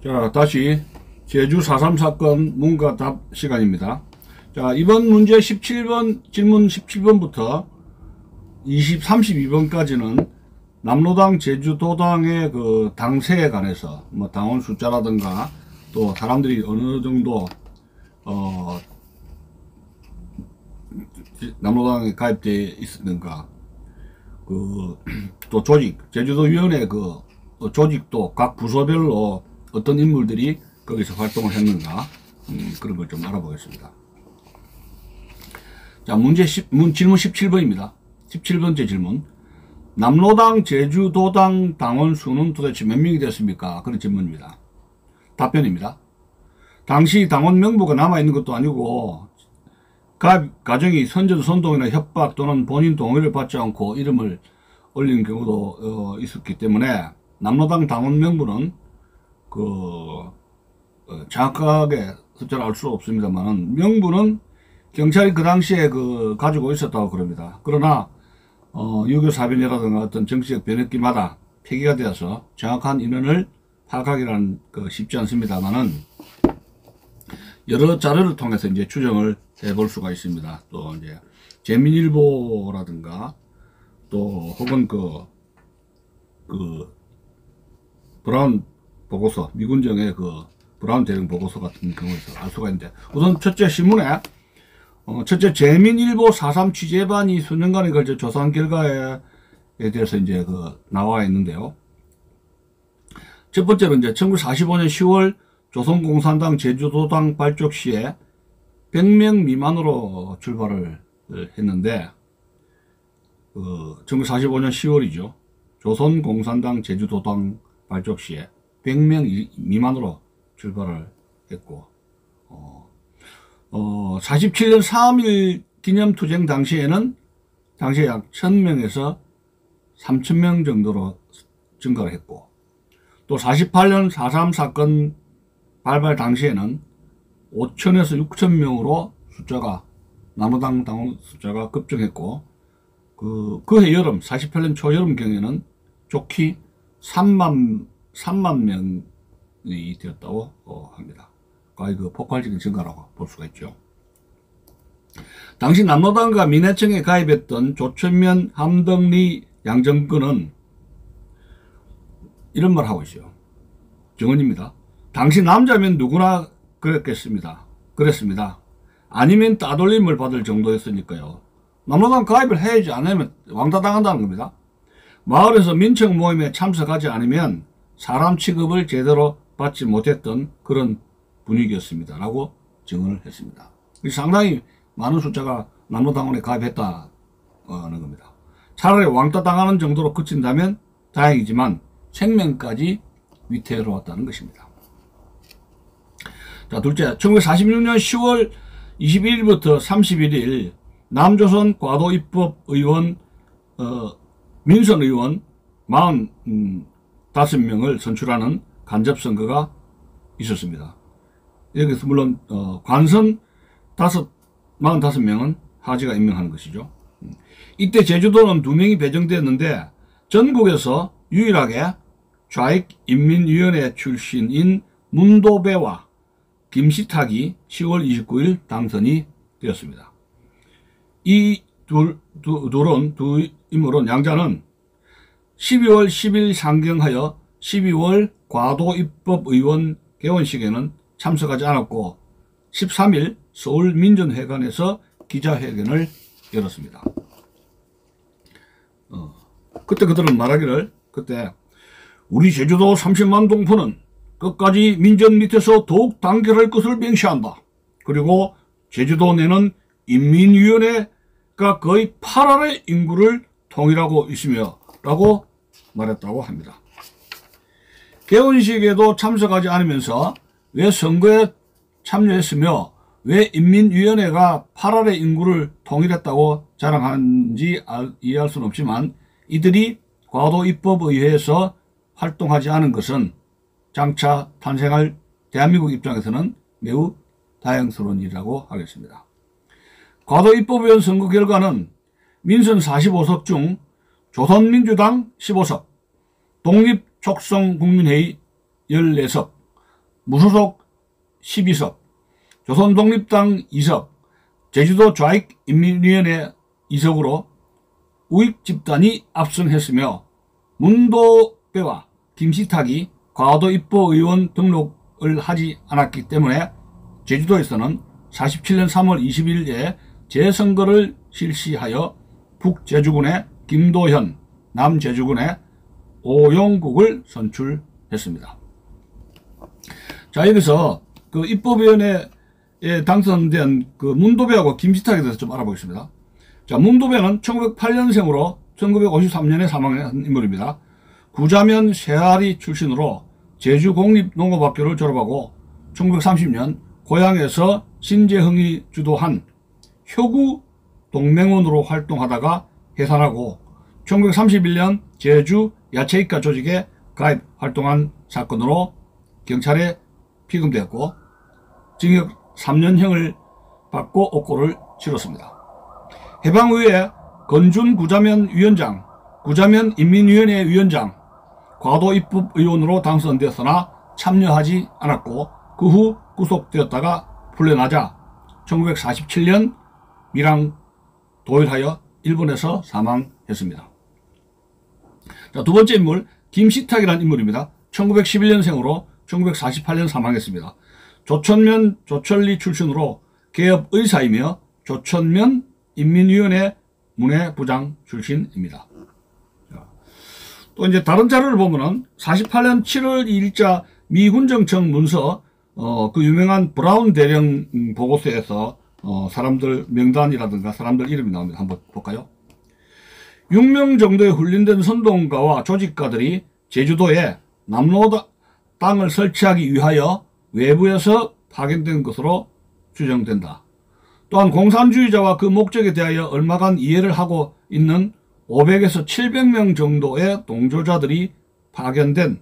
자, 다시 제주 4.3 사건 문과 답 시간입니다. 자, 이번 문제 17번, 질문 17번부터 32번까지는 남로당 제주도당의 그 당세에 관해서 뭐 당원 숫자라든가 또 사람들이 어느 정도 남로당에 가입되어 있는가, 또 조직, 제주도위원회 조직도 각 부서별로 어떤 인물들이 거기서 활동을 했는가, 그런 걸 좀 알아보겠습니다. 자, 질문 17번입니다. 17번째 질문. 남로당 제주도당 당원 수는 도대체 몇 명이 됐습니까? 그런 질문입니다. 답변입니다. 당시 당원 명부가 남아있는 것도 아니고 가입 과정이 선전 선동이나 협박 또는 본인 동의를 받지 않고 이름을 올린 경우도 있었기 때문에 남로당 당원 명부는 정확하게 숫자를 알 수 없습니다만, 명부는 경찰이 그 당시에 가지고 있었다고 그럽니다. 그러나 유교 사변이라든가 어떤 정치적 변혁기마다 폐기가 되어서 정확한 인원을 파악하기란 쉽지 않습니다만은, 여러 자료를 통해서 이제 추정을 해볼 수가 있습니다. 또 이제 제민일보라든가 또 혹은 브라운 보고서, 미군정의 브라운 대령 보고서 같은 경우에서 알 수가 있는데, 우선 첫째 신문에 첫째 제민일보 4.3 취재반이 수년간에 걸쳐 조사한 결과에 대해서 이제 나와 있는데요. 첫 번째로 이제 1945년 10월 조선공산당 제주도당 발족 시에 100명 미만으로 출발을 했는데, 1945년 10월이죠. 조선공산당 제주도당 발족 시에 100명 미만으로 출발을 했고, 47년 3.1 기념투쟁 당시에는 당시에 약 1000명에서 3000명 정도로 증가를 했고, 또 48년 4.3 사건 발발 당시에는 5000에서 6000명으로 남로당 당원 숫자가 급증했고, 그해 여름 48년 초여름경에는 좋게 3만 명이 되었다고 합니다. 거의 폭발적인 증가라고 볼 수가 있죠. 당시 남로당과 민해청에 가입했던 조천면, 함덕리, 양정근은 이런 말 하고 있어요. 정언입니다. 당시 남자면 누구나 그랬습니다. 아니면 따돌림을 받을 정도였으니까요. 남로당 가입을 해야지 않으면 왕따 당한다는 겁니다. 마을에서 민청 모임에 참석하지 않으면 사람 취급을 제대로 받지 못했던 그런 분위기였습니다. 라고 증언을 했습니다. 상당히 많은 숫자가 남로당원에 가입했다는 겁니다. 차라리 왕따 당하는 정도로 그친다면 다행이지만 생명까지 위태로웠다는 것입니다. 자, 둘째, 1946년 10월 21일부터 31일 남조선 과도입법의원 민선의원 45명을 선출하는 간접선거가 있었습니다. 여기서 물론 관선 45명은 하지가 임명하는 것이죠. 이때 제주도는 2명이 배정되었는데 전국에서 유일하게 좌익인민위원회 출신인 문도배와 김시탁이 10월 29일 당선이 되었습니다. 이 두 인물은 양자는 12월 10일 상경하여 12월 과도입법의원 개원식에는 참석하지 않았고 13일 서울민전회관에서 기자회견을 열었습니다. 그때 그들은 말하기를, 그때 우리 제주도 30만 동포는 끝까지 민전 밑에서 더욱 단결할 것을 맹세한다. 그리고 제주도 내는 인민위원회가 거의 8할의 인구를 통일하고 있으며 라고 말했다고 합니다. 개원식에도 참석하지 않으면서 왜 선거에 참여했으며 왜 인민위원회가 8할의 인구를 통일했다고 자랑하는지 이해할 수는 없지만, 이들이 과도입법의회에서 활동하지 않은 것은 장차 탄생할 대한민국 입장에서는 매우 다행스러운 일이라고 하겠습니다. 과도입법위원 선거 결과는 민선 45석 중 조선민주당 15석, 독립촉성국민회의 14석, 무소속 12석, 조선독립당 2석, 제주도 좌익인민위원회 2석으로 우익집단이 압승했으며 문도배와 김시탁이 과도 입법의원 등록을 하지 않았기 때문에 제주도에서는 47년 3월 20일에 재선거를 실시하여 북제주군의 김도현, 남제주군의 오용국을 선출했습니다. 자, 여기서 그 입법위원회에 당선된 그 문도배하고 김시탁에 대해서 좀 알아보겠습니다. 자, 문도배는 1908년생으로 1953년에 사망한 인물입니다. 구자면 세아리 출신으로 제주공립농업학교를 졸업하고 1930년 고향에서 신재흥이 주도한 혁우 동맹원으로 활동하다가 해산하고 1931년 제주 야채이과 조직에 가입 활동한 사건으로 경찰에 피금되었고 징역 3년형을 받고 옥고를 치렀습니다. 해방 후에 건준 구자면 위원장, 구자면 인민위원회 위원장, 과도 입법의원으로 당선되었으나 참여하지 않았고 그 후 구속되었다가 풀려나자 1947년 밀항 도일하여 일본에서 사망했습니다. 자, 두 번째 인물 김시탁이라는 인물입니다. 1911년생으로 1948년 사망했습니다. 조천면 조천리 출신으로 개업의사이며 조천면 인민위원회 문해부장 출신입니다. 또 이제 다른 자료를 보면은 48년 7월 2일자 미군정청 문서 그 유명한 브라운 대령 보고서에서 사람들 명단이라든가 사람들 이름이 나옵니다. 한번 볼까요? 6명 정도의 훈련된 선동가와 조직가들이 제주도에 남로당을 설치하기 위하여 외부에서 파견된 것으로 추정된다. 또한 공산주의자와 그 목적에 대하여 얼마간 이해를 하고 있는 500에서 700명 정도의 동조자들이 파견된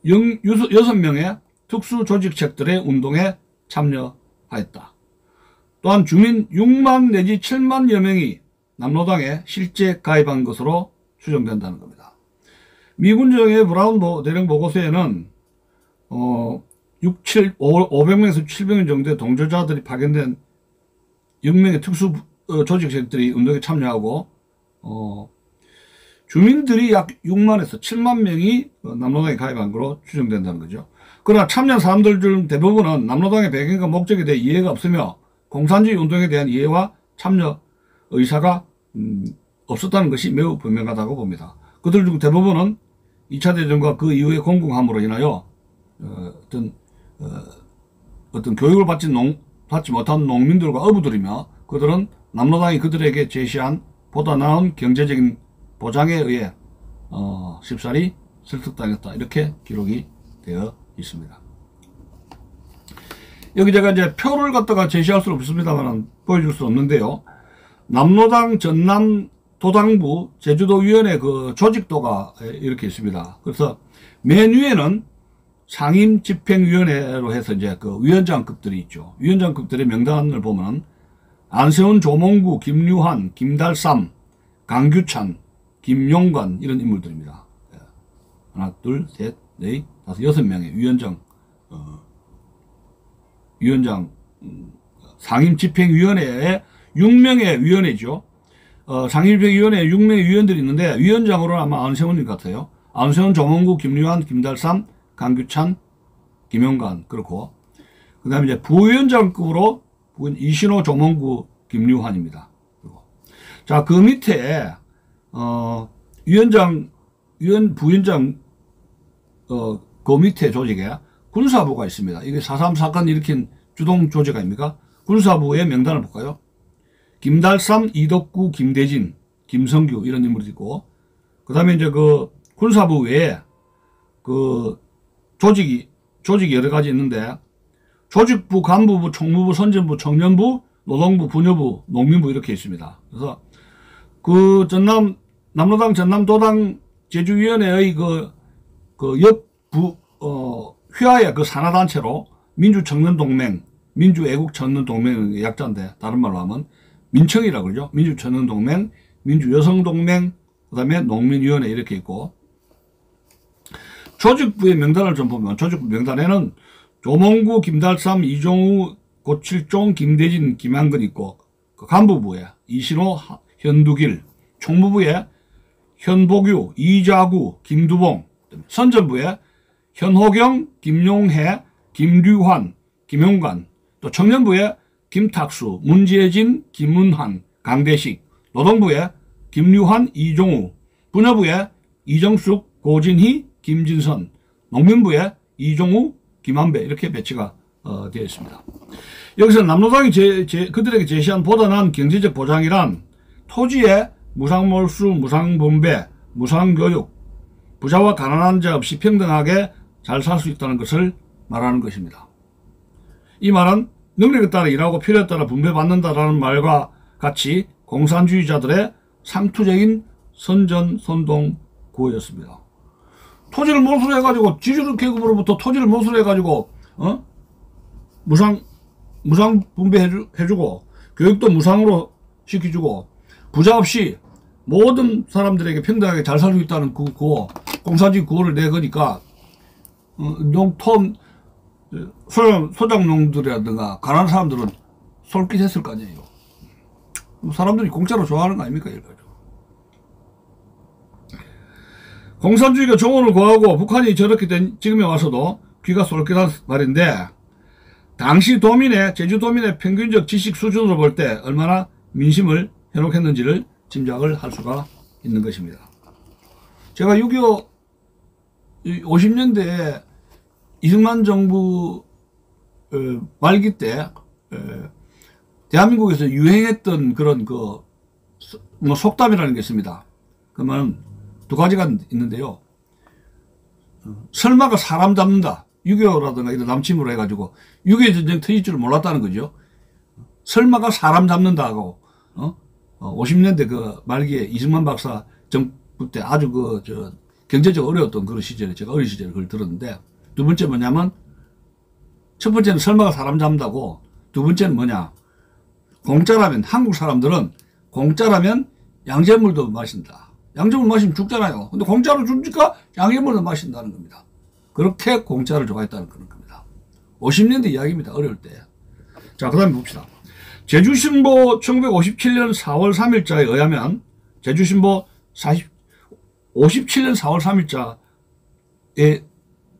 6명의 특수조직책들의 운동에 참여하였다. 또한 주민 6만 내지 7만여 명이 남로당에 실제 가입한 것으로 추정된다는 겁니다. 미군정의 브라운 대령 보고서에는 500명에서 700명 정도의 동조자들이 파견된 6명의 특수 조직책들이 운동에 참여하고 주민들이 약 6만에서 7만 명이 남로당에 가입한 것으로 추정된다는 거죠. 그러나 참여한 사람들 중 대부분은 남로당의 배경과 목적에 대해 이해가 없으며 공산주의 운동에 대한 이해와 참여 의사가 없었다는 것이 매우 분명하다고 봅니다. 그들 중 대부분은 2차 대전과 그 이후의 공공함으로 인하여 어떤 교육을 받지 못한 농민들과 어부들이며 그들은 남로당이 그들에게 제시한 보다 나은 경제적인 보장에 의해 쉽사리 설득당했다. 이렇게 기록이 되어 있습니다. 여기 제가 이제 표를 갖다가 제시할 수는 없습니다만 보여줄 수 없는데요. 남로당 전남 도당부 제주도위원회 그 조직도가 이렇게 있습니다. 그래서 맨 위에는 상임집행위원회로 해서 이제 그 위원장급들이 있죠. 위원장급들의 명단을 보면 안세훈, 조몽구, 김유한, 김달삼, 강규찬, 김용관 이런 인물들입니다. 하나, 둘, 셋, 넷, 다섯, 6명의 위원장 상임집행위원회에 6명의 위원회죠. 상임집행위원회에 6명의 위원들이 있는데 위원장으로는 아마 안세훈인 것 같아요. 안세훈, 조몽구, 김유한, 김달삼, 강규찬, 김용관 그렇고 그 다음에 이제 부위원장급으로 이신호, 조몽구, 김유한입니다. 자, 그 밑에 부위원장 그 밑에 조직에 군사부가 있습니다. 이게 4.3 사건 일으킨 주동 조직 아닙니까? 군사부의 명단을 볼까요? 김달삼, 이덕구, 김대진, 김성규 이런 인물이 있고 그 다음에 이제 그 군사부 외에 그 조직이 여러 가지 있는데 조직부, 간부부, 총무부, 선전부, 청년부, 노동부, 부녀부, 농민부 이렇게 있습니다. 그래서 그 남로당 전남도당 제주위원회의 그 옆부 휘하의 그 산하단체로 민주청년동맹, 민주애국청년동맹의 약자인데 다른 말로 하면 민청이라고 그러죠. 민주청년동맹, 민주여성동맹, 그 다음에 농민위원회 이렇게 있고 조직부의 명단을 좀 보면 조직부 명단에는 조몽구, 김달삼, 이종우, 고칠종, 김대진, 김한근 있고, 그 간부부에 이신호, 현두길, 총무부에 현복유, 이자구, 김두봉, 선전부에 현호경, 김용해, 김류환, 김용관, 또 청년부에 김탁수, 문재진, 김문환, 강대식, 노동부에 김류환, 이종우, 분여부에 이정숙, 고진희, 김진선, 농민부에 이종우, 김한배 이렇게 배치가 되어 있습니다. 여기서 남노당이 그들에게 제시한 보다는 경제적 보장이란 토지의 무상몰수, 무상분배, 무상교육, 부자와 가난한 자 없이 평등하게 잘 살 수 있다는 것을 말하는 것입니다. 이 말은 능력에 따라 일하고 필요에 따라 분배받는다라는 말과 같이 공산주의자들의 상투적인 선전선동 구호였습니다. 토지를 몰수로 해가지고 지주를 계급으로부터 토지를 몰수로 해가지고 무상 분배해주고 교육도 무상으로 시켜주고 부자 없이 모든 사람들에게 평등하게 잘 살 수 있다는 그 구호, 공산주의 구호를 내거니까 소작농들이라든가 가난한 사람들은 솔깃했을 거 아니에요. 사람들이 공짜로 좋아하는 거 아닙니까? 공산주의가 정원을 구하고 북한이 저렇게 된 지금에 와서도 귀가 솔깃한 말인데, 당시 제주도민의 평균적 지식 수준으로 볼 때 얼마나 민심을 현혹했는지를 짐작을 할 수가 있는 것입니다. 제가 6.25 50년대에 이승만 정부 말기 때 대한민국에서 유행했던 그런 속담이라는 게 있습니다. 그러면 두 가지가 있는데요. 설마가 사람 잡는다. 6.25라든가 이런 남침으로 해가지고 6.25 전쟁 터질 줄 몰랐다는 거죠. 설마가 사람 잡는다고 50년대 그 말기에 이승만 박사 정부 때 아주 경제적으로 어려웠던 그런 시절에 제가 어린 시절에 그걸 들었는데, 두 번째 뭐냐면, 첫 번째는 설마가 사람 잡는다고, 두 번째는 뭐냐, 공짜라면, 한국 사람들은 공짜라면 양잿물도 마신다. 양잿물 마시면 죽잖아요. 근데 공짜로 주니까 양잿물도 마신다는 겁니다. 그렇게 공짜를 좋아했다는 그런 겁니다. 50년대 이야기입니다. 어려울 때. 자, 그 다음에 봅시다. 제주신보 1957년 4월 3일자에 의하면, 제주신보 57년 4월 3일자에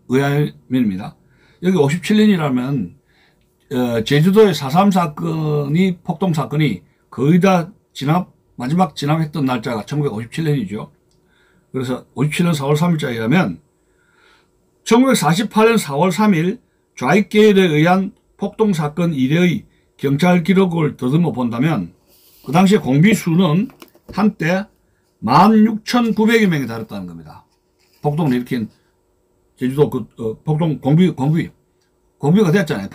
의하면입니다. 여기 57년이라면 제주도의 4.3 사건이, 폭동 사건이 거의 다 마지막 진압했던 날짜가 1957년이죠. 그래서 57년 4월 3일자에 의하면 1948년 4월 3일 좌익계열에 의한 폭동 사건 이래의 경찰 기록을 더듬어 본다면 그 당시에 공비 수는 한때 16,900여 명에 달했다는 겁니다. 폭동을 일으킨 제주도 폭동 공비가 됐잖아요.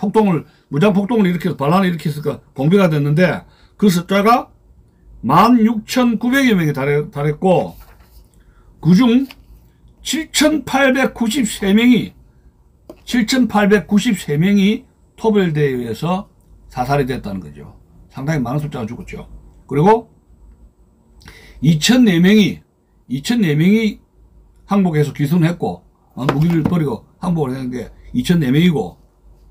무장 폭동을 일으켜서 반란을 일으켰으니까 공비가 됐는데 그 숫자가 16,900여 명에 달했고, 그중 7,893명이 토별대에 의해서 사살이 됐다는 거죠. 상당히 많은 숫자가 죽었죠. 그리고 2,004명이 항복해서 귀순했고, 무기를 버리고 항복을 했는 게 2,004명이고,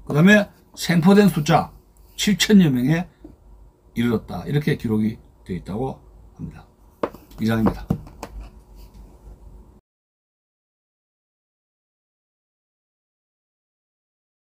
그 다음에 생포된 숫자 7,000여 명에 이르렀다. 이렇게 기록이 되어 있다고 합니다. 이상입니다.